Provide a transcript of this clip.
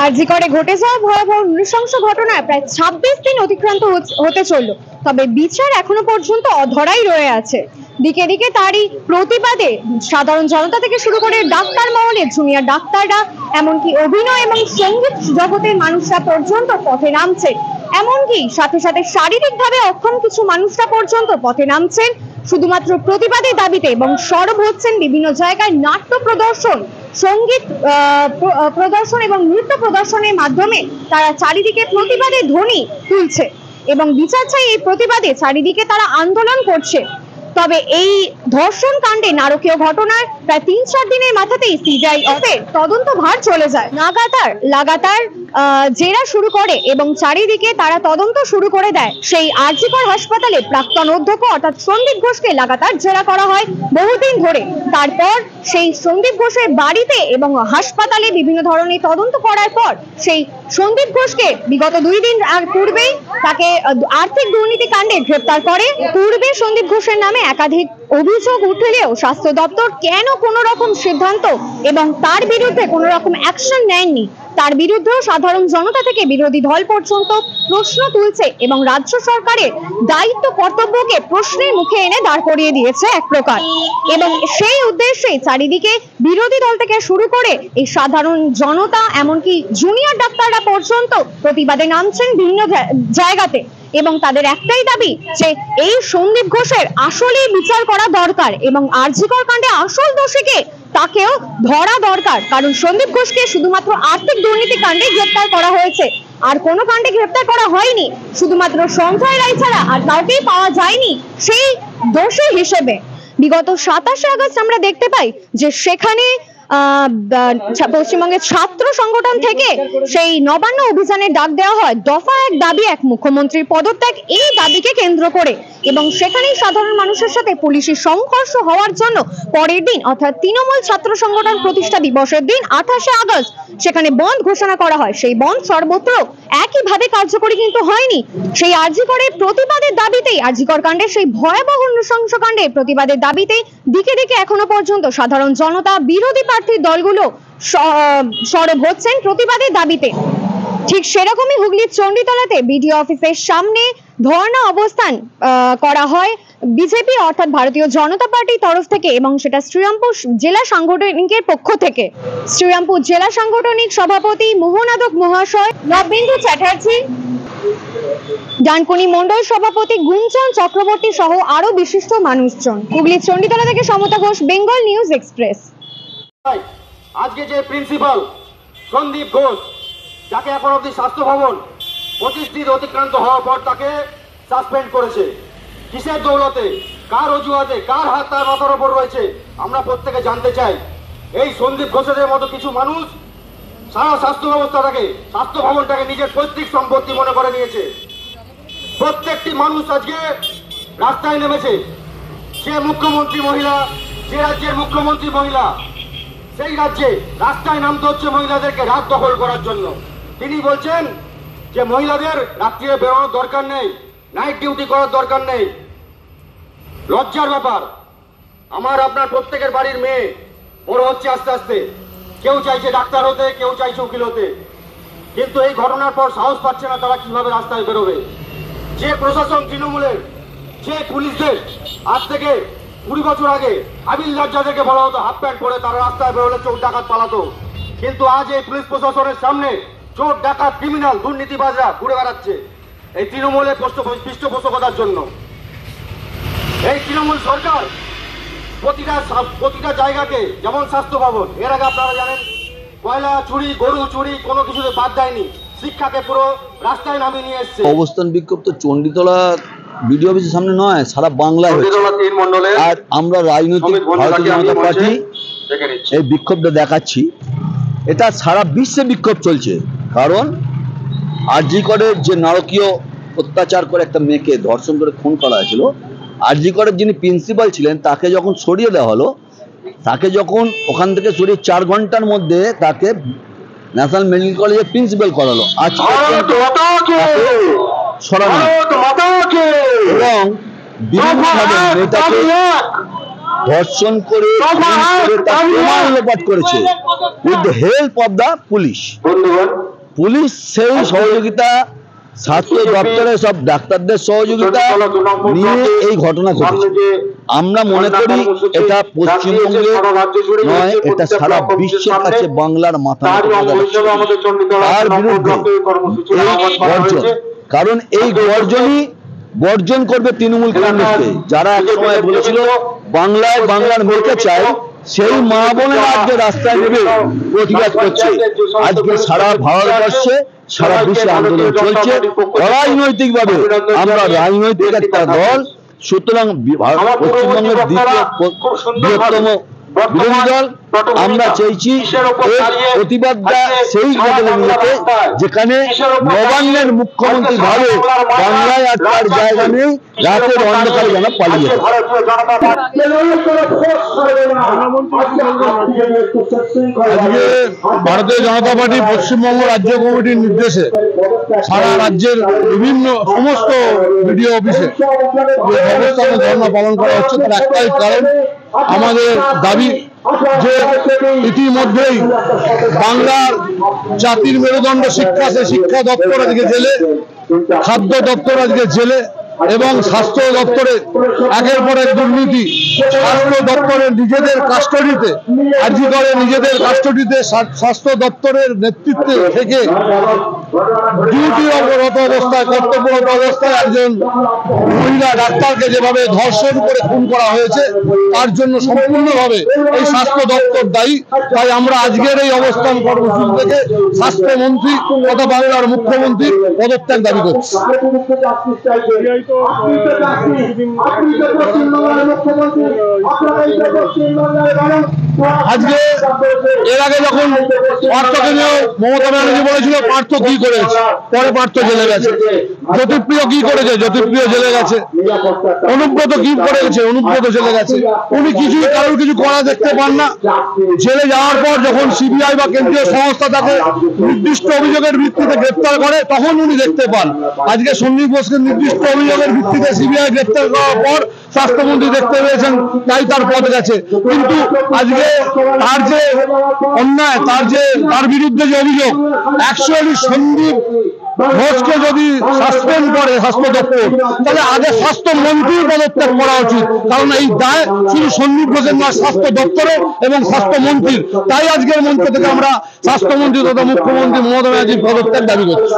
আরজি করে ঘটে যাওয়া ভয়াবহ নৃশংস ঘটনায় প্রায় ২৬ দিন অতিক্রান্ত হতে চলল, তবে বিচার এখনো পর্যন্ত অধরাই রয়ে আছে। দিকে দিকে তারই প্রতিবাদে সাধারণ জনতা থেকে শুরু করে ডাক্তার মহলে, জুনিয়র ডাক্তাররা, এমনকি অভিনয় এবং সঙ্গীত জগতের মানুষরা পর্যন্ত পথে নামছে। এমনকি সাথে সাথে শারীরিকভাবে অক্ষম কিছু মানুষরা পর্যন্ত পথে নামছেন শুধুমাত্র প্রতিবাদের দাবিতে, এবং সরব হচ্ছেন বিভিন্ন জায়গায় নাট্য প্রদর্শন, সঙ্গীত প্রদর্শন এবং নৃত্য প্রদর্শনের মাধ্যমে তারা চারিদিকে প্রতিবাদের ধ্বনি তুলছে এবং বিচার চাই এই প্রতিবাদে চারিদিকে তারা আন্দোলন করছে। তবে এই ধর্ষণ কাণ্ডে নারকীয় ঘটনার প্রায় ৩-৪ দিনের মাথাতেই সিবিআই তদন্ত ভার চলে যায়। লাগাতার জেরা শুরু করে এবং চারিদিকে তারা তদন্ত শুরু করে দেয়। সেই আরজি কর হাসপাতালে প্রাক্তন অধ্যক্ষ অর্থাৎ সন্দীপ ঘোষকে লাগাতার জেরা করা হয় বহুদিন ধরে। তারপর সেই সন্দীপ ঘোষের বাড়িতে এবং হাসপাতালে বিভিন্ন ধরনের তদন্ত করার পর সেই সন্দীপ ঘোষকে বিগত 2 দিন পূর্বেই তাকে আর্থিক দুর্নীতি কাণ্ডে গ্রেপ্তার করে। পূর্বে সন্দীপ ঘোষের নামে একাধিক অভিযোগ উঠলেও স্বাস্থ্য দপ্তর কেন কোনো রকম সিদ্ধান্ত এবং তার বিরুদ্ধে কোনো রকম অ্যাকশন নেয়নি, তার বিরুদ্ধেও সাধারণ জনতা থেকে বিরোধী দল পর্যন্ত প্রশ্ন তুলছে এবং রাজ্য সরকারের দায়িত্ব কর্তব্যকে প্রশ্নের মুখে এনে দাঁড় করিয়ে দিয়েছে এক প্রকার। এবং সেই উদ্দেশ্যে চারিদিকে বিরোধী দল থেকে শুরু করে এই সাধারণ জনতা, এমনকি জুনিয়র ডাক্তাররা পর্যন্ত প্রতিবাদে নামছেন বিভিন্ন জায়গাতে। এবং তাদের একটাই দাবি যে এই সন্দীপ ঘোষের আসলেই বিচার করা দরকার এবং আরজি কর কাণ্ডে আসল দোষীকে তাকেও ধরা দরকার, কারণ সন্দীপ ঘোষকে শুধুমাত্র আর্থিক দুর্নীতি কাণ্ডে গ্রেপ্তার করা হয়েছে, আর কোনো কাণ্ডে গ্রেপ্তার করা হয়নি। শুধুমাত্র সঞ্জয় রায় ছাড়া আর কাউকেই পাওয়া যায়নি সেই দোষী হিসেবে। বিগত 27শে আগস্ট আমরা দেখতে পাই যে সেখানে পশ্চিমবঙ্গের ছাত্র সংগঠন থেকে সেই নবান্ন অভিযানের ডাক দেওয়া হয়, দফা 1 দাবি 1 মুখ্যমন্ত্রীর পদত্যাগ, এই দাবিকে কেন্দ্র করে। এবং সেখানেই সাধারণ মানুষের সাথে পুলিশের সংঘর্ষ হওয়ার জন্য পরের দিন অর্থাৎ তৃণমূল ছাত্র সংগঠন প্রতিষ্ঠা দিবসের দিন 28শে আগস্ট সেখানে বন্ধ ঘোষণা করা হয়। সেই বন্ধ সর্বত্র একইভাবে কার্যকরী কিন্তু হয়নি। সেই আরজি করের প্রতিবাদের দাবিতেই, আরজি কর কাণ্ডের সেই ভয়াবহ নৃশংস কাণ্ডের প্রতিবাদের দাবিতেই দিকে দিকে এখনো পর্যন্ত সাধারণ জনতা, বিরোধী প্রার্থীর দলগুলো সরব হচ্ছেন প্রতিবাদের দাবিতে। ঠিক সেরকমই হুগলির চণ্ডীতলাতে বিডিও অফিসের সামনে ধর্ণা অবস্থান করা হয় বিজেপি অর্থাৎ ভারতীয় জনতা পার্টির তরফ থেকে, এবং সেটা শ্রীরামপুর জেলা সাংগঠনিকের পক্ষ থেকে। শ্রীরামপুর জেলা সাংগঠনিক সভাপতি মোহনাদক মহাশয়, নবেন্দু চ্যাটার্জি, ডানকুনি মন্ডল সভাপতি গুঞ্জন চক্রবর্তী সহ আরো বিশিষ্ট মানুষজন। হুগলির চণ্ডীতলা থেকে সমতা ঘোষ, বেঙ্গল নিউজ এক্সপ্রেস। আজকে যে প্রিন্সিপাল সন্দীপ ঘোষ, যাকে এখন অব্দি স্বাস্থ্য ভবন 25 দিন অতিক্রান্ত হওয়ার পর তাকে সাসপেন্ড করেছে, কিসের দৌলতে, কার অজুহাতে, কার হাত তার মাথার উপর রয়েছে, আমরা প্রত্যেকে জানতে চাই। এই সন্দীপ ঘোষের মতো কিছু মানুষ সারা স্বাস্থ্য ব্যবস্থাটাকে, স্বাস্থ্য ভবনটাকে নিজের পৈতৃক সম্পত্তি মনে করে নিয়েছে। প্রত্যেকটি মানুষ আজকে রাস্তায় নেমেছে। যে মুখ্যমন্ত্রী মহিলা, যে রাজ্যের মুখ্যমন্ত্রী মহিলা, সেই রাজ্যে রাস্তায় নামতে হচ্ছে মহিলাদেরকে রাত দখল করার জন্য। তিনি বলছেন যে মহিলাদের রাত্রিরে বেরোনোর দরকার নেই, নাইট ডিউটি করার দরকার নেই। লজ্জার ব্যাপার। আমার আপনার প্রত্যেকের বাড়ির মেয়ে বড় হচ্ছে আস্তে আস্তে, কেউ চাইছে ডাক্তার হতে, কেউ চাইছে উকিল হতে, কিন্তু এই ঘটনার পর সাহস পাচ্ছে না তারা কিভাবে রাস্তায় বেরোবে। যে প্রশাসন তৃণমূলের, যে পুলিশদের আজ থেকে 20 বছর আগে হাবিলদার যাদেরকে বলা হতো হাফ প্যান্ট পরে তারা রাস্তায় বেরোলে চোর ডাকাত পালাতো, কিন্তু আজ এই পুলিশ প্রশাসনের সামনে চোর ডাকাত ক্রিমিনাল দুর্নীতিবাজরা ঘুরে বেড়াচ্ছে এই তৃণমূলের পৃষ্ঠপোষকতার জন্য। এই তৃণমূল সরকার প্রতিটা জায়গাকে, যেমন স্বাস্থ্য ভবন, এর আগে আপনারা জানেন কয়লা চুরি, গরু চুরি কোনো কিছুতে বাদ দেয়নি, শিক্ষাকে পুরো রাস্তায় নামিয়ে নিয়ে এসছে। অবস্থান বিক্ষোভ তো চণ্ডীতলা বিডিও অফিসের সামনে নয়, সারা বাংলায় হচ্ছে। আর আমরা রাজনৈতিক ভারতীয় জনতা পার্টি এই বিক্ষোভটা দেখাচ্ছি, এটা সারা বিশ্বে বিক্ষোভ চলছে। কারণ আরজি করের যে নারকীয় অত্যাচার করে একটা মেয়েকে ধর্ষণ করে খুন করা হয়েছিল, আরজি করের যিনি প্রিন্সিপাল ছিলেন তাকে যখন সরিয়ে দেওয়া হলো, তাকে যখন ওখান থেকে সরিয়ে 4 ঘন্টার মধ্যে তাকে ন্যাশনাল মেডিকেল কলেজে প্রিন্সিপাল করালো। আজকে সরানো এবং বিভিন্নভাবে মেয়েটাকে ধর্ষণ করে তার প্রমাণ লোপাট করেছে। With the help of the police. Police সেই সহযোগিতা, স্বাস্থ্য দপ্তরের সব ডাক্তারদের সহযোগিতা নিয়ে এই ঘটনা ঘটেছে। আমরা মনে করি এটা পশ্চিমবঙ্গে নয়, এটা সারা বিশ্বের কাছে বাংলার মাথা তার বিরুদ্ধে এই গর্জন, কারণ এই গর্জনই বর্জন করবে তৃণমূল কংগ্রেসকে, যারা একসময় বলেছিল বাংলায় বাংলার মেয়েকে চাই, সেই মা বোনেরা আজকে রাস্তায় নেমে প্রতিবাদ করছে। আজকে সারা ভারতবর্ষে সারা বিশ্বে আন্দোলন চলছে অরাজনৈতিকভাবে। আমরা রাজনৈতিক একটা দল, সুতরাং পশ্চিমবঙ্গের দ্বিতীয় বৃহত্তম বিরোধী দল। আমরা চাইছি প্রতিবাদটা সেই বদলে নিতে, যেখানে নবান্নের মুখ্যমন্ত্রী ভাবে বাংলায় আর তার জায়গা নেই, রাতের অন্ধকারে যেন পালিয়ে যায়। আজকে ভারতীয় জনতা পার্টি পশ্চিমবঙ্গ রাজ্য কমিটির নির্দেশে সারা রাজ্যের বিভিন্ন সমস্ত বিডিও অফিসে যে অবস্থানে ধর্ণা পালন করা হচ্ছে, তার একটাই কারণ, আমাদের দাবি যে ইতিমধ্যেই বাংলার জাতির মেরুদণ্ড শিক্ষা, সে শিক্ষা দপ্তর আজকে জেলে, খাদ্য দপ্তর আজকে জেলে, এবং স্বাস্থ্য দপ্তরে একের পর এক দুর্নীতি। স্বাস্থ্য দপ্তরের নিজেদের কাস্টডিতে, আর্জি করে নিজেদের কাস্টডিতে স্বাস্থ্য দপ্তরের নেতৃত্বে থেকে ডিউটিরত অবস্থায়, কর্তব্যরত অবস্থায় একজন মহিলা ডাক্তারকে যেভাবে ধর্ষণ করে খুন করা হয়েছে, তার জন্য সম্পূর্ণভাবে এই স্বাস্থ্য দপ্তর দায়ী। তাই আমরা আজকের এই অবস্থান কর্মসূচি থেকে স্বাস্থ্যমন্ত্রী তথা বাংলার মুখ্যমন্ত্রীর পদত্যাগ দাবি করছি। আজকে এর আগে যখন পার্থকে নিয়ে মমতা ব্যানার্জি বলেছিল পার্থ কি করেছে, পরে পার্থ জেলে গেছে। জ্যোতিপ্রিয় কি করেছে, জ্যোতিপ্রিয় জেলে গেছে। অনুব্রত কি করেছে, অনুব্রত জেলে গেছে। উনি কিছুই কারোর কিছু করা দেখতে পান না। জেলে যাওয়ার পর যখন সিবিআই বা কেন্দ্রীয় সংস্থা তাকে নির্দিষ্ট অভিযোগের ভিত্তিতে গ্রেপ্তার করে, তখন উনি দেখতে পান। আজকে সন্দীপ ঘোষকে নির্দিষ্ট অভিযোগের ভিত্তিতে সিবিআই গ্রেপ্তার করার পর স্বাস্থ্যমন্ত্রী দেখতে পেয়েছেন, তাই তার পদ গেছে। কিন্তু আজকে তার যে অন্যায়, তার বিরুদ্ধে যে অভিযোগ, অ্যাকচুয়ালি সন্দীপ ঘোষকে যদি সাসপেন্ড করে স্বাস্থ্য দপ্তর, তাহলে আগে স্বাস্থ্যমন্ত্রীর পদত্যাগ করা উচিত, কারণ এই দায় শুধু সন্দীপ ঘোষের নয়, স্বাস্থ্য দপ্তরের এবং স্বাস্থ্যমন্ত্রীর। তাই আজকের মঞ্চ থেকে আমরা স্বাস্থ্যমন্ত্রী তথা মুখ্যমন্ত্রী মমতা ব্যানার্জির পদত্যাগ দাবি করছি।